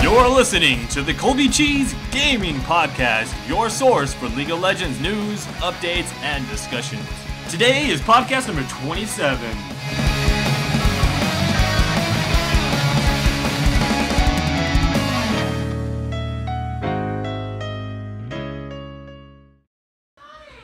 You're listening to the ColbyCheeZe Gaming Podcast, your source for League of Legends news, updates, and discussions. Today is podcast number 27.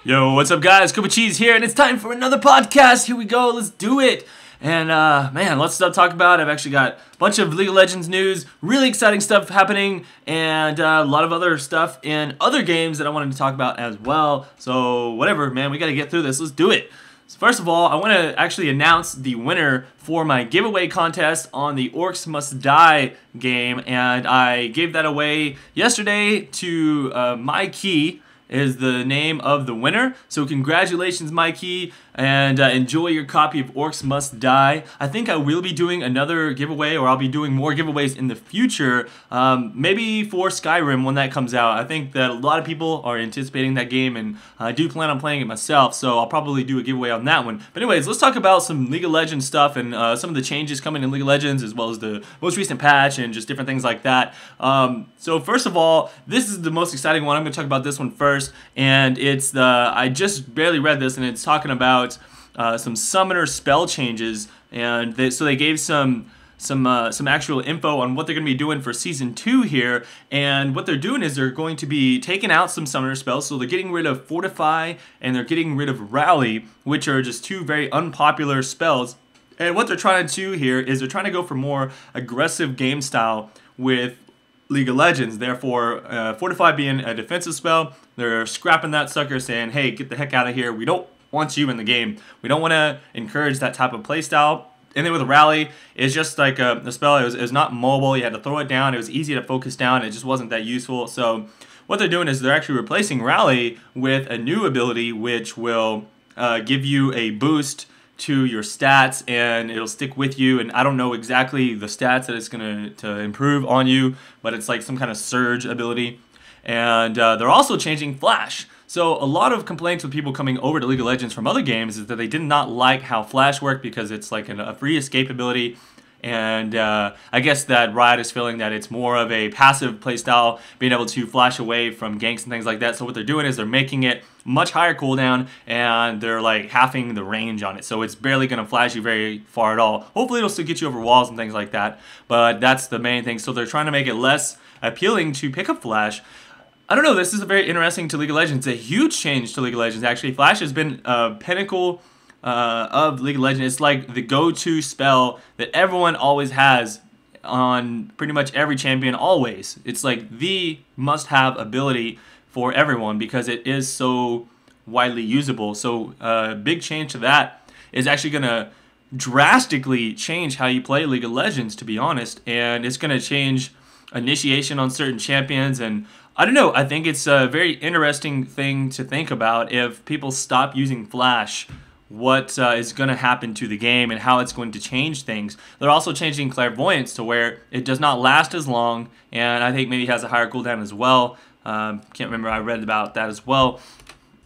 Yo, what's up guys? ColbyCheeZe here, and it's time for another podcast. Here we go, let's do it. And man, let's talk about it. I've actually got a bunch of League of Legends news, really exciting stuff happening, and a lot of other stuff in other games that I wanted to talk about as well. So whatever, man, we got to get through this. Let's do it. So first of all, I want to actually announce the winner for my giveaway contest on the Orcs Must Die game, and I gave that away yesterday to Mykey. Is the name of the winner. So congratulations, Mykey, and enjoy your copy of Orcs Must Die. I think I will be doing another giveaway, or I'll be doing more giveaways in the future, maybe for Skyrim when that comes out. I think that a lot of people are anticipating that game, and I do plan on playing it myself, so I'll probably do a giveaway on that one. But anyways, let's talk about some League of Legends stuff and some of the changes coming in League of Legends, as well as the most recent patch and just different things like that. So first of all, this is the most exciting one. I'm going to talk about this one first. And it's I just barely read this, and it's talking about some summoner spell changes, and so they gave some actual info on what they're going to be doing for Season 2 here. And what they're doing is they're going to be taking out some summoner spells, so they're getting rid of Fortify and they're getting rid of Rally, which are just two very unpopular spells. And what they're trying to do here is they're trying to go for more aggressive game style with League of Legends. Therefore, Fortify being a defensive spell, they're scrapping that sucker, saying, hey, get the heck out of here. We don't want you in the game. We don't want to encourage that type of playstyle. And then with Rally, it's just like the spell, it was not mobile. You had to throw it down. It was easy to focus down. It just wasn't that useful. So what they're doing is they're actually replacing Rally with a new ability which will give you a boost to your stats, and it'll stick with you. And I don't know exactly the stats that it's going to improve on you, but it's like some kind of surge ability. And they're also changing Flash. So a lot of complaints with people coming over to League of Legends from other games is that they did not like how Flash worked, because it's like a free escape ability. And I guess that Riot is feeling that it's more of a passive playstyle, being able to flash away from ganks and things like that. So what they're doing is they're making it much higher cooldown, and they're like halving the range on it. So it's barely going to flash you very far at all. Hopefully it'll still get you over walls and things like that, but that's the main thing. So they're trying to make it less appealing to pick up Flash. I don't know, this is very interesting to League of Legends. It's a huge change to League of Legends, actually. Flash has been a pinnacle of League of Legends. It's like the go-to spell that everyone always has on pretty much every champion, always. It's like the must-have ability for everyone because it is so widely usable. So a big change to that is actually going to drastically change how you play League of Legends, to be honest, and it's going to change initiation on certain champions. And I don't know, I think it's a very interesting thing to think about. If people stop using Flash, what is going to happen to the game and how it's going to change things. They're also changing Clairvoyance to where it does not last as long, and I think maybe has a higher cooldown as well. Can't remember, I read about that as well.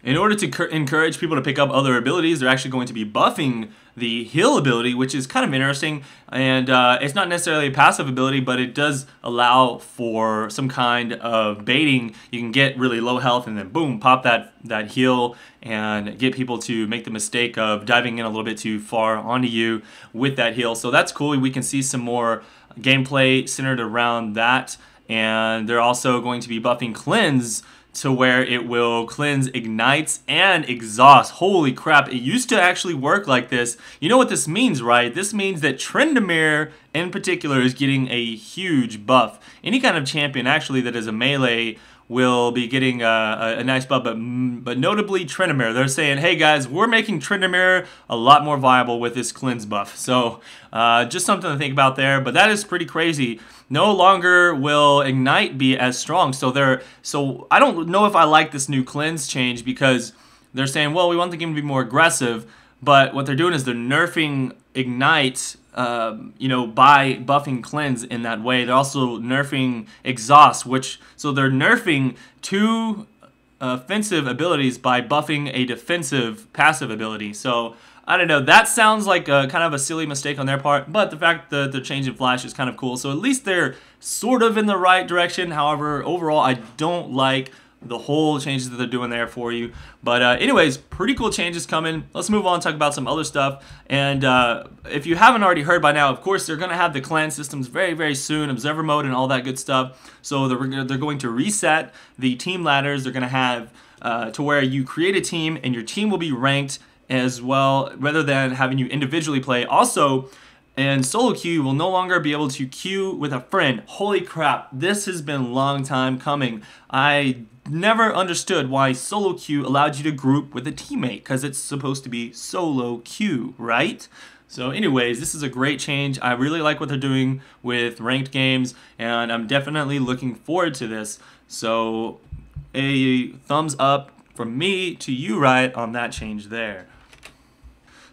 In order to encourage people to pick up other abilities, they're actually going to be buffing the heal ability, which is kind of interesting. And it's not necessarily a passive ability, but it does allow for some kind of baiting. You can get really low health and then boom, pop that heal and get people to make the mistake of diving in a little bit too far onto you with that heal. So that's cool. We can see some more gameplay centered around that. And they're also going to be buffing Cleanse to where it will cleanse, ignites, and exhaust. Holy crap, it used to actually work like this. You know what this means, right? This means that Tryndamere in particular is getting a huge buff. Any kind of champion actually that is a melee will be getting a nice buff, but notably Tryndamere. They're saying, hey guys, we're making Tryndamere a lot more viable with this cleanse buff. So just something to think about there, but that is pretty crazy. No longer will Ignite be as strong. So I don't know if I like this new cleanse change, because they're saying, well, we want the game to be more aggressive, but what they're doing is they're nerfing Ignite, by buffing Cleanse in that way. They're also nerfing Exhaust, so they're nerfing two offensive abilities by buffing a defensive passive ability. So I don't know. That sounds like a kind of a silly mistake on their part, but the fact that they're changing Flash is kind of cool. So at least they're sort of in the right direction. However, overall, I don't like the whole changes that they're doing there for you. But anyways, pretty cool changes coming. Let's move on and talk about some other stuff. And if you haven't already heard by now, of course, they're going to have the clan systems very, very soon, observer mode and all that good stuff. So they're going to reset the team ladders. They're going to have to where you create a team and your team will be ranked as well, rather than having you individually play. Also, and solo queue, you will no longer be able to queue with a friend. Holy crap, this has been a long time coming. I never understood why solo queue allowed you to group with a teammate, because it's supposed to be solo queue, right? So anyways, this is a great change. I really like what they're doing with ranked games, and I'm definitely looking forward to this. So a thumbs up from me to you, Riot, on that change there.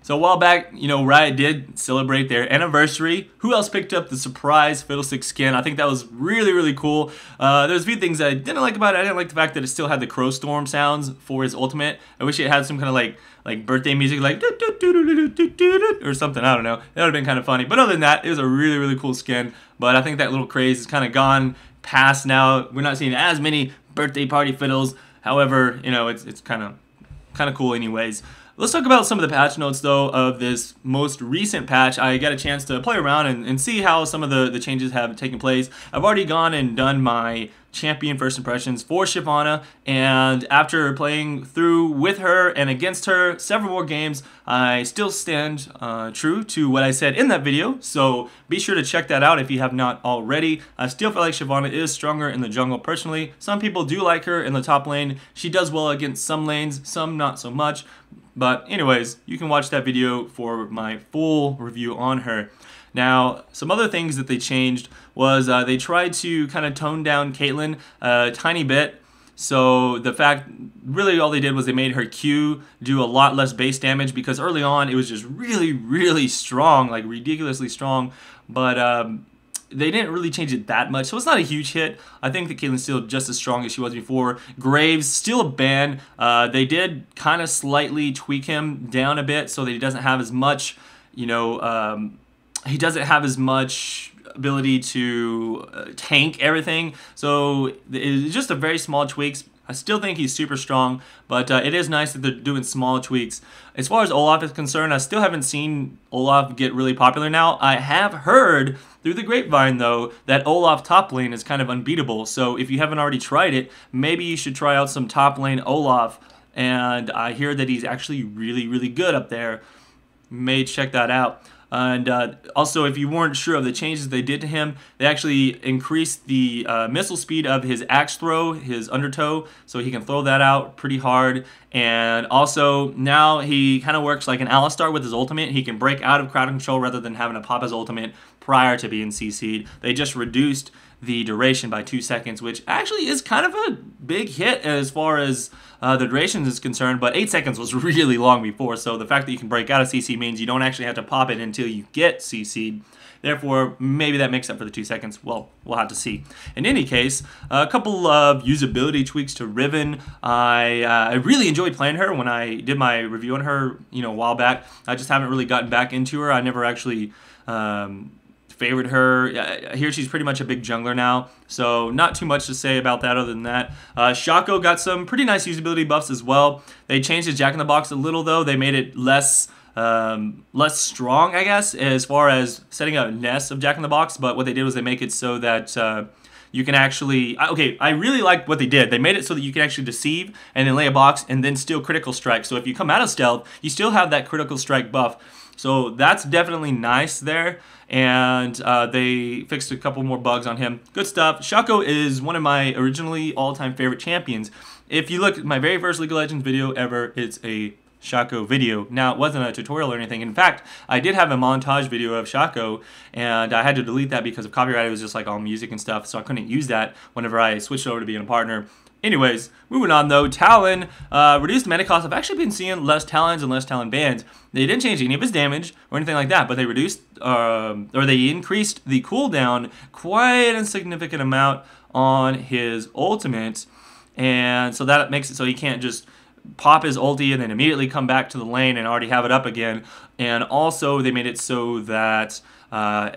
So a while back, you know, Riot did celebrate their anniversary. Who else picked up the surprise Fiddlestick skin? I think that was really, really cool. There's a few things I didn't like about it. I didn't like the fact that it still had the Crow Storm sounds for his ultimate. I wish it had some kind of like birthday music, like or something. I don't know. That would have been kind of funny. But other than that, it was a really, really cool skin. But I think that little craze is kind of gone past now. We're not seeing as many birthday party fiddles. However, you know, it's kind of cool anyways. Let's talk about some of the patch notes, though, of this most recent patch. I got a chance to play around and see how some of the changes have taken place. I've already gone and done my champion first impressions for Shyvana, and after playing through with her and against her several more games, I still stand true to what I said in that video, so be sure to check that out if you have not already. I still feel like Shyvana is stronger in the jungle personally. Some people do like her in the top lane. She does well against some lanes, some not so much. But anyways, you can watch that video for my full review on her. Now, some other things that they changed was they tried to kind of tone down Caitlyn a tiny bit. So the fact, really all they did was they made her Q do a lot less base damage, because early on it was just really, really strong, like ridiculously strong. But they didn't really change it that much, so it's not a huge hit. I think that Caitlyn's still just as strong as she was before. Graves, still a ban. They did kind of slightly tweak him down a bit so that he doesn't have as much, you know, he doesn't have as much ability to tank everything. So it's just a very small tweaks. I still think he's super strong, but it is nice that they're doing small tweaks. As far as Olaf is concerned, I still haven't seen Olaf get really popular now. I have heard through the grapevine, though, that Olaf top lane is kind of unbeatable. So if you haven't already tried it, maybe you should try out some top lane Olaf. And I hear that he's actually really, really good up there. May check that out. And also, if you weren't sure of the changes they did to him, they actually increased the missile speed of his axe throw, his undertow, so he can throw that out pretty hard. And also, now he kind of works like an Alistar with his ultimate. He can break out of crowd control rather than having to pop his ultimate prior to being CC'd. They just reduced the duration by 2 seconds, which actually is kind of a big hit as far as the duration is concerned, but 8 seconds was really long before, so the fact that you can break out of CC means you don't actually have to pop it until you get CC'd. Therefore, maybe that makes up for the 2 seconds. Well, we'll have to see. In any case, a couple of usability tweaks to Riven. I really enjoyed playing her when I did my review on her, you know, a while back. I just haven't really gotten back into her. I never actually favored her. I hear she's pretty much a big jungler now, so not too much to say about that other than that. Shaco got some pretty nice usability buffs as well. They changed his Jack-in-the-Box a little, though. They made it less strong, I guess, as far as setting up nests of Jack-in-the-Box, but what they did was they make it so that you can actually... Okay, I really like what they did. They made it so that you can actually deceive and then lay a box and then still critical strike. So if you come out of stealth, you still have that critical strike buff. So that's definitely nice there, and they fixed a couple more bugs on him. Good stuff. Shaco is one of my originally all-time favorite champions. If you look at my very first League of Legends video ever, it's a Shaco video. Now, it wasn't a tutorial or anything. In fact, I did have a montage video of Shaco, and I had to delete that because of copyright. It was just like all music and stuff, so I couldn't use that whenever I switched over to being a partner. Anyways, moving on though, Talon, reduced mana cost. I've actually been seeing less Talons and less Talon bans. They didn't change any of his damage or anything like that, but they reduced, or they increased the cooldown quite a significant amount on his ultimate, and so that makes it so he can't just pop his ulti and then immediately come back to the lane and already have it up again. And also they made it so that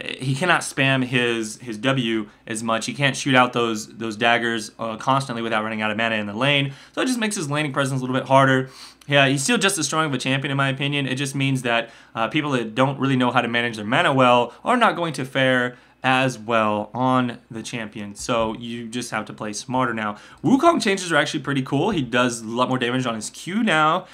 he cannot spam his W as much. He can't shoot out those daggers constantly without running out of mana in the lane. So it just makes his laning presence a little bit harder. Yeah, he's still just as strong of a champion in my opinion. It just means that people that don't really know how to manage their mana well are not going to fare as well on the champion. So you just have to play smarter now. Wukong changes are actually pretty cool. He does a lot more damage on his Q now.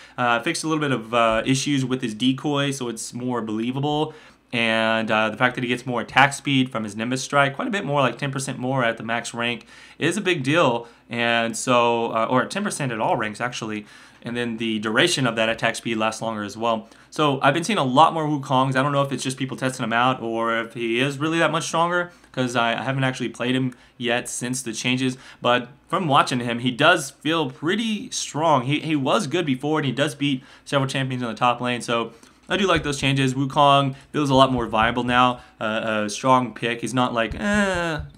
Fixed a little bit of issues with his decoy, so it's more believable. And the fact that he gets more attack speed from his Nimbus Strike, quite a bit more, like 10% more at the max rank, is a big deal. And so, or 10% at all ranks actually. And then the duration of that attack speed lasts longer as well. So I've been seeing a lot more Wukongs. I don't know if it's just people testing him out or if he is really that much stronger, because I haven't actually played him yet since the changes. But from watching him, he does feel pretty strong. He was good before, and he does beat several champions in the top lane. So I do like those changes. Wukong feels a lot more viable now. A strong pick. He's not like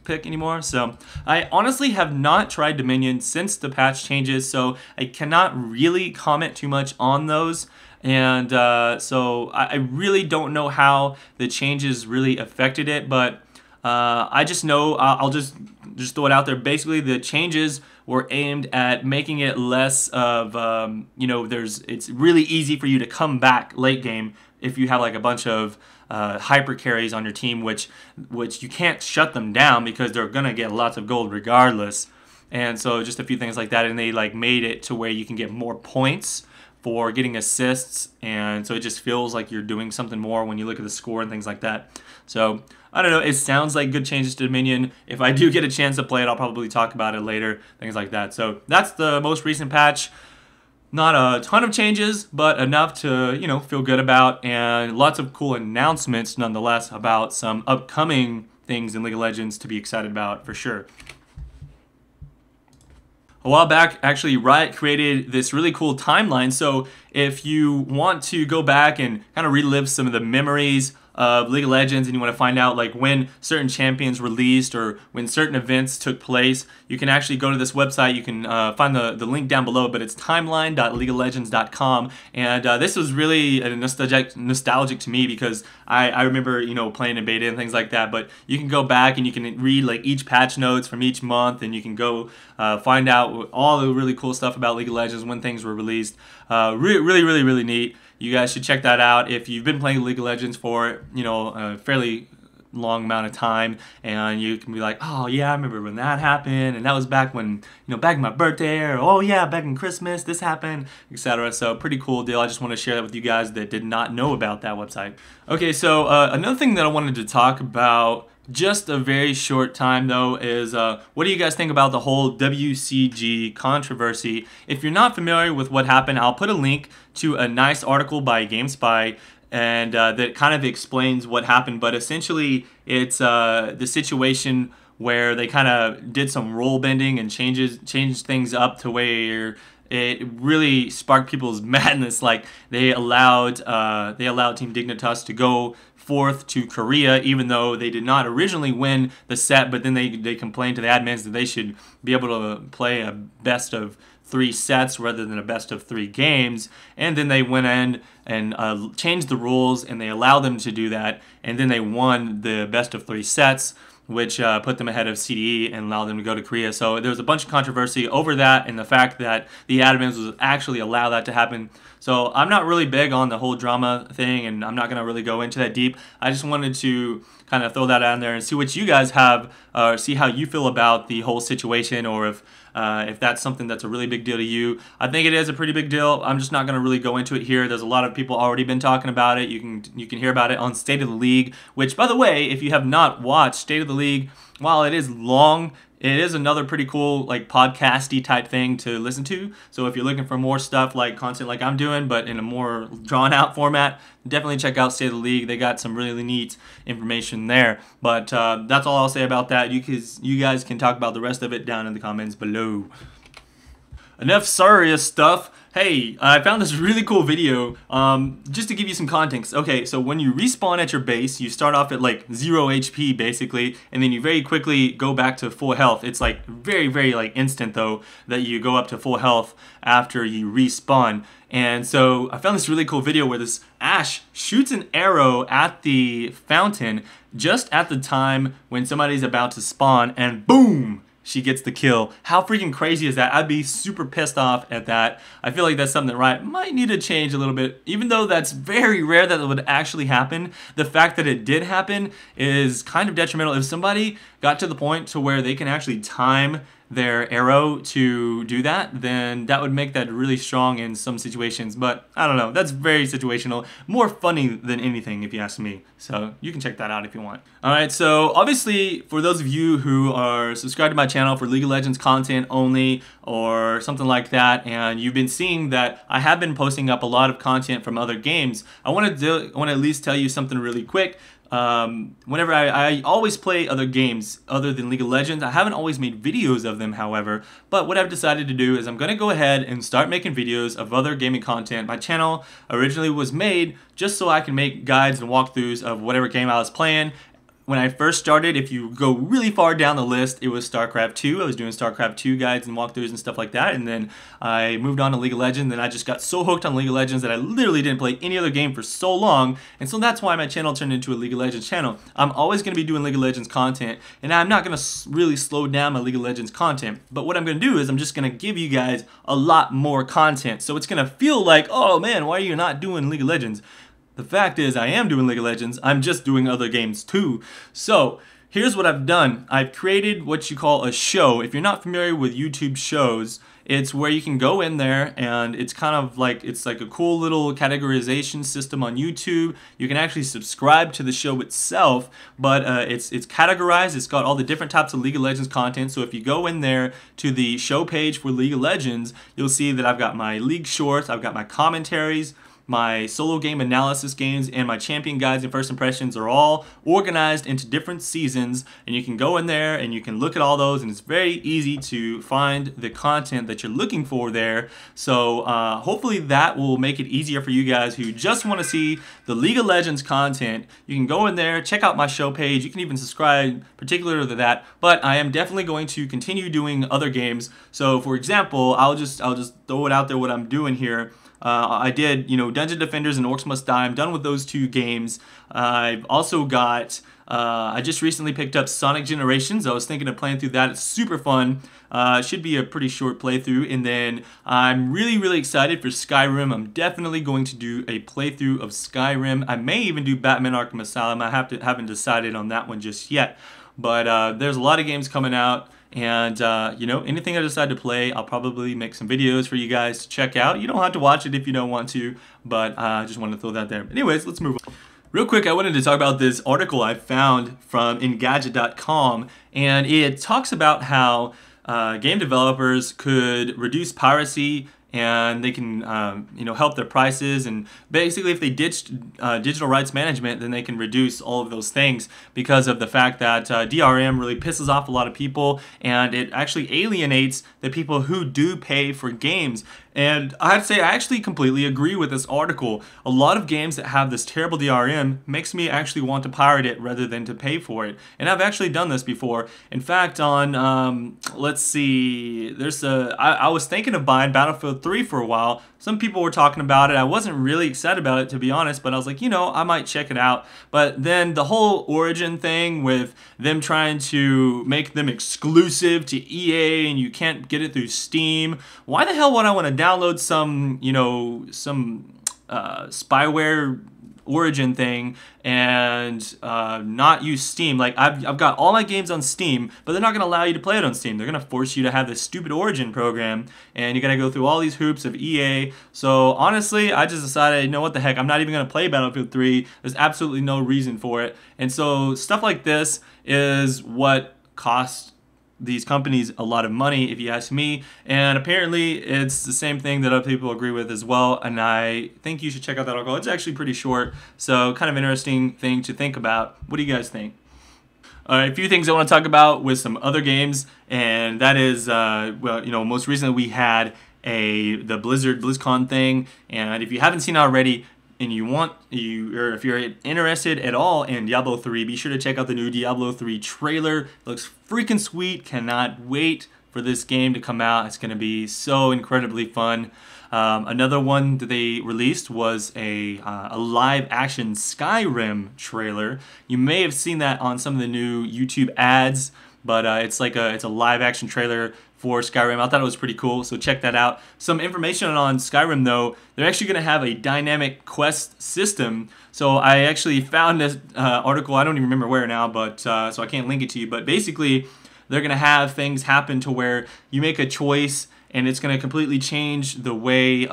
pick anymore. So I honestly have not tried Dominion since the patch changes, so I cannot really comment too much on those. And so I really don't know how the changes really affected it, but I just know, I'll just throw it out there. Basically, the changes were aimed at making it less of, you know, it's really easy for you to come back late game if you have like a bunch of hyper carries on your team, which you can't shut them down because they're gonna get lots of gold regardless. And so just a few things like that, and they like made it to where you can get more points for getting assists, and so it just feels like you're doing something more when you look at the score and things like that. So I don't know, it sounds like good changes to Dominion. If I do get a chance to play it, I'll probably talk about it later, things like that. So that's the most recent patch. Not a ton of changes, but enough to, you know, feel good about, and lots of cool announcements nonetheless about some upcoming things in League of Legends to be excited about for sure. A while back, actually, Riot created this really cool timeline. So if you want to go back and kind of relive some of the memories of League of Legends, and you want to find out like when certain champions released or when certain events took place, you can actually go to this website. You can find the link down below, but it's timeline.leagueoflegends.com. And this was really nostalgic to me because I remember, you know, playing in beta and things like that. But you can go back and you can read like each patch notes from each month, and you can go find out all the really cool stuff about League of Legends when things were released. Really neat. You guys should check that out if you've been playing League of Legends for, you know, a fairly long amount of time, and you can be like, oh yeah, I remember when that happened, and that was back when, you know, back in my birthday, or oh yeah, back in Christmas, this happened, etc. So pretty cool deal. I just want to share that with you guys that did not know about that website. Okay, so another thing that I wanted to talk about just a very short time though is what do you guys think about the whole WCG controversy? If you're not familiar with what happened, I'll put a link to a nice article by GameSpy, and that kind of explains what happened. But essentially it's the situation where they kind of did some role bending and changed things up to where it really sparked people's madness. Like they allowed Team Dignitas to go forth to Korea, even though they did not originally win the set, but then they complained to the admins that they should be able to play a best of 3 sets rather than a best of 3 games. And then they went in and changed the rules, and they allowed them to do that, and then they won the best of 3 sets, which put them ahead of CDE and allowed them to go to Korea. So there was a bunch of controversy over that, and the fact that the admins would actually allow that to happen. So I'm not really big on the whole drama thing, and I'm not going to really go into that deep. I just wanted to kind of throw that out there and see what you guys have, see how you feel about the whole situation, or if that's something that's a really big deal to you. I think it is a pretty big deal. I'm just not going to really go into it here. There's a lot of people already been talking about it. You can hear about it on State of the League, which, by the way, if you have not watched State of the League, while it is long, it is another pretty cool like podcasty type thing to listen to. So if you're looking for more stuff like content like I'm doing, but in a more drawn out format, definitely check out State of the League. They got some really neat information there. But that's all I'll say about that. You guys can talk about the rest of it down in the comments below. enough serious stuff. Hey, I found this really cool video, just to give you some context. Okay, so when you respawn at your base, you start off at like 0 HP basically, and then you very quickly go back to full health. It's like very like instant though, that you go up to full health after you respawn. And so I found this really cool video where this Ashe shoots an arrow at the fountain just at the time when somebody's about to spawn, and boom! She gets the kill. How freaking crazy is that? I'd be super pissed off at that. I feel like that's something that Riot might need to change a little bit. Even though that's very rare that it would actually happen, the fact that it did happen is kind of detrimental. If somebody got to the point to where they can actually time their arrow to do that, then that would make that really strong in some situations. But I don't know, that's very situational, more funny than anything if you ask me. So you can check that out if you want. Alright, so obviously for those of you who are subscribed to my channel for League of Legends content only or something like that, and you've been seeing that I have been posting up a lot of content from other games, I want to at least tell you something really quick. Whenever I always play other games other than League of Legends. I haven't always made videos of them, however, but what I've decided to do is I'm going to go ahead and start making videos of other gaming content. My channel originally was made just so I can make guides and walkthroughs of whatever game I was playing. When I first started, if you go really far down the list, it was StarCraft 2. I was doing StarCraft 2 guides and walkthroughs and stuff like that, and then I moved on to League of Legends, and I just got so hooked on League of Legends that I literally didn't play any other game for so long, and so that's why my channel turned into a League of Legends channel. I'm always going to be doing League of Legends content, and I'm not going to really slow down my League of Legends content, but what I'm going to do is I'm just going to give you guys a lot more content, so it's going to feel like, oh man, why are you not doing League of Legends? The fact is, I am doing League of Legends, I'm just doing other games too. So, here's what I've done. I've created what you call a show. If you're not familiar with YouTube shows, it's where you can go in there and it's kind of like, it's like a cool little categorization system on YouTube. You can actually subscribe to the show itself, but it's categorized. It's got all the different types of League of Legends content. So if you go in there to the show page for League of Legends, you'll see that I've got my League shorts, I've got my commentaries, my solo game analysis games, and my champion guides and first impressions are all organized into different seasons, and you can go in there and you can look at all those, and it's very easy to find the content that you're looking for there. So hopefully that will make it easier for you guys who just want to see the League of Legends content. You can go in there, check out my show page, you can even subscribe particularly to that, but I am definitely going to continue doing other games. So for example, I'll just throw it out there what I'm doing here. I did, Dungeon Defenders and Orcs Must Die. I'm done with those two games. I've also got, I just recently picked up Sonic Generations. I was thinking of playing through that. It's super fun. It should be a pretty short playthrough. And then I'm really excited for Skyrim. I'm definitely going to do a playthrough of Skyrim. I may even do Batman Arkham Asylum. I haven't decided on that one just yet. But there's a lot of games coming out. And, anything I decide to play, I'll probably make some videos for you guys to check out. You don't have to watch it if you don't want to, but I just wanted to throw that there. Anyways, let's move on. Real quick, I wanted to talk about this article I found from Engadget.com, and it talks about how game developers could reduce piracy and they can help their prices, and basically if they ditched digital rights management, then they can reduce all of those things because of the fact that DRM really pisses off a lot of people, and it actually alienates the people who do pay for games. And I'd say I actually completely agree with this article. A lot of games that have this terrible DRM makes me actually want to pirate it rather than to pay for it. And I've actually done this before. In fact, on, let's see, I was thinking of buying Battlefield 3 for a while. Some people were talking about it. I wasn't really excited about it, to be honest, but I was like, I might check it out. But then the whole Origin thing with them trying to make them exclusive to EA and you can't get it through Steam. Why the hell would I want to download some, spyware Origin thing and not use Steam? Like, I've got all my games on Steam, but they're not going to allow you to play it on Steam. They're going to force you to have this stupid Origin program, and you got to go through all these hoops of EA. So honestly, I just decided, what the heck, I'm not even going to play Battlefield 3. There's absolutely no reason for it. And so stuff like this is what costs these companies a lot of money, if you ask me, and apparently it's the same thing that other people agree with as well, and I think you should check out that article. It's actually pretty short, so kind of interesting thing to think about. What do you guys think? A few things I want to talk about with some other games, and that is, well, most recently we had the BlizzCon thing, and if you haven't seen it already, and or if you're interested at all in Diablo 3, be sure to check out the new Diablo 3 trailer. It looks freaking sweet. Cannot wait for this game to come out. It's going to be so incredibly fun. Another one that they released was a live action Skyrim trailer. You may have seen that on some of the new YouTube ads, but it's a live action trailer for Skyrim. I thought it was pretty cool, so check that out. Some information on Skyrim though, they're actually going to have a dynamic quest system. So I actually found this article, I don't even remember where now, but so I can't link it to you, but basically they're going to have things happen to where you make a choice and it's going to completely change the way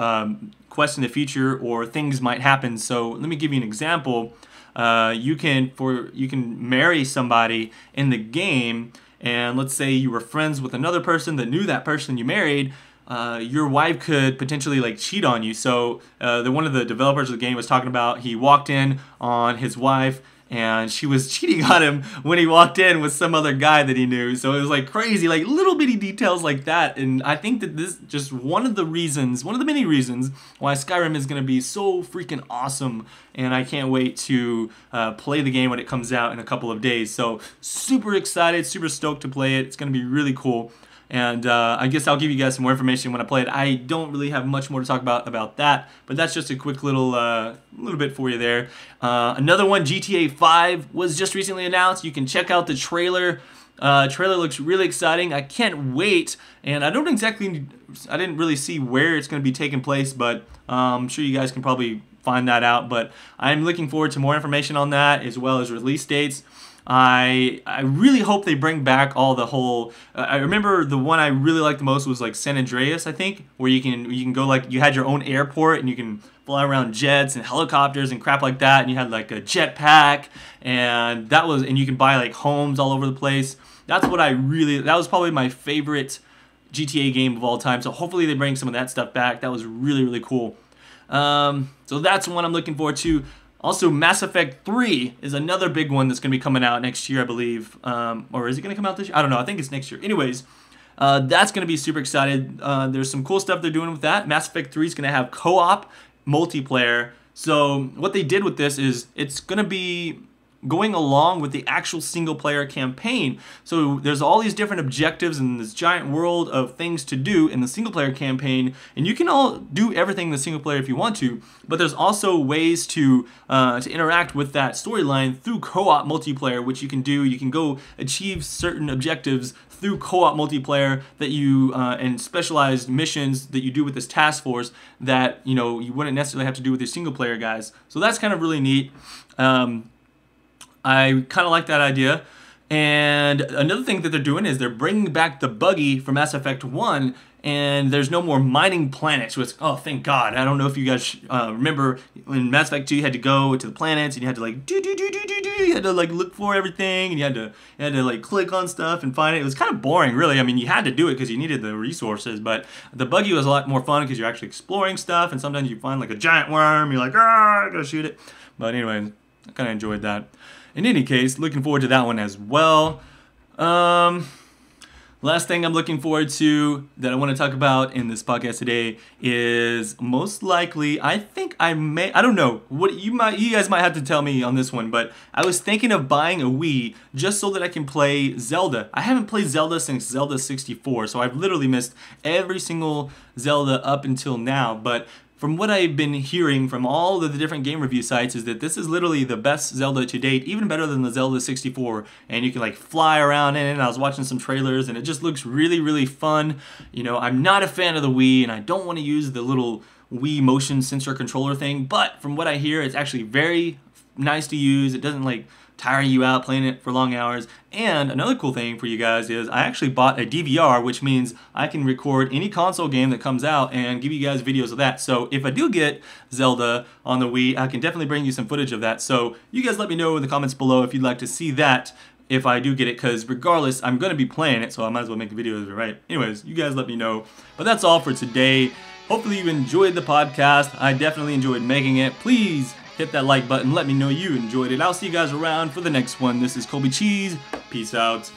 quests in the future or things might happen. So let me give you an example. You can marry somebody in the game, and let's say you were friends with another person that knew that person you married. Your wife could potentially like cheat on you. So one of the developers of the game was talking about he walked in on his wife and she was cheating on him when he walked in with some other guy that he knew. So it was like crazy, like little bitty details like that. And I think that this is just one of the many reasons why Skyrim is going to be so freaking awesome. And I can't wait to play the game when it comes out in a couple of days. So super excited, super stoked to play it. It's going to be really cool. And I guess I'll give you guys some more information when I play it. I don't really have much more to talk about that, but that's just a quick little bit for you there. Another one, GTA 5 was just recently announced. You can check out the trailer. Trailer looks really exciting. I can't wait. And I didn't really see where it's going to be taking place, but I'm sure you guys can probably find that out. But I'm looking forward to more information on that as well as release dates. I really hope they bring back all the whole. I remember the one I really liked the most was like San Andreas, I think, where you can go, like you had your own airport and you can fly around jets and helicopters and crap like that, and you had like a jetpack, and you can buy like homes all over the place. That was probably my favorite GTA game of all time. So hopefully they bring some of that stuff back. That was really, really cool. So that's one I'm looking forward to. Also, Mass Effect 3 is another big one that's going to be coming out next year, I believe. Or is it going to come out this year? I don't know. I think it's next year. Anyways, that's going to be super excited. There's some cool stuff they're doing with that. Mass Effect 3 is going to have co-op multiplayer. So what they did with this is it's going to be going along with the actual single-player campaign. So there's all these different objectives in this giant world of things to do in the single-player campaign, and you can all do everything in the single-player if you want to, but there's also ways to interact with that storyline through co-op multiplayer, which you can do. You can go achieve certain objectives through co-op multiplayer that you and specialized missions that you do with this task force that you wouldn't necessarily have to do with your single-player guys. So that's kind of really neat. I kind of like that idea. And another thing that they're doing is they're bringing back the buggy from Mass Effect 1, and there's no more mining planets, which, oh, thank God. I don't know if you guys remember when Mass Effect 2 you had to go to the planets and you had to like you had to like look for everything, and you had to like click on stuff and find it. It was kind of boring, really. I mean, you had to do it because you needed the resources, but the buggy was a lot more fun because you're actually exploring stuff, and sometimes you find like a giant worm, you're like, I gotta shoot it. But anyway, I kind of enjoyed that. In any case, looking forward to that one as well. Last thing I'm looking forward to that I want to talk about in this podcast today is most likely, I don't know, you guys might have to tell me on this one, but I was thinking of buying a Wii just so that I can play Zelda. I haven't played Zelda since Zelda 64, so I've literally missed every single Zelda up until now, but from what I've been hearing from all of the different game review sites is that this is literally the best Zelda to date, even better than the Zelda 64, and you can like fly around in it. I was watching some trailers and it just looks really, really fun. I'm not a fan of the Wii and I don't want to use the little Wii motion sensor controller thing, but from what I hear, it's actually very nice to use. It doesn't like tire you out playing it for long hours. And another cool thing for you guys is I actually bought a DVR, which means I can record any console game that comes out and give you guys videos of that. So if I do get Zelda on the Wii, I can definitely bring you some footage of that. So you guys let me know in the comments below if you'd like to see that if I do get it, because regardless, I'm going to be playing it, so I might as well make a video of it, right? Anyways, you guys let me know. But that's all for today. Hopefully you enjoyed the podcast. I definitely enjoyed making it. Please hit that like button. Let me know you enjoyed it. I'll see you guys around for the next one. This is ColbyCheeZe. Peace out.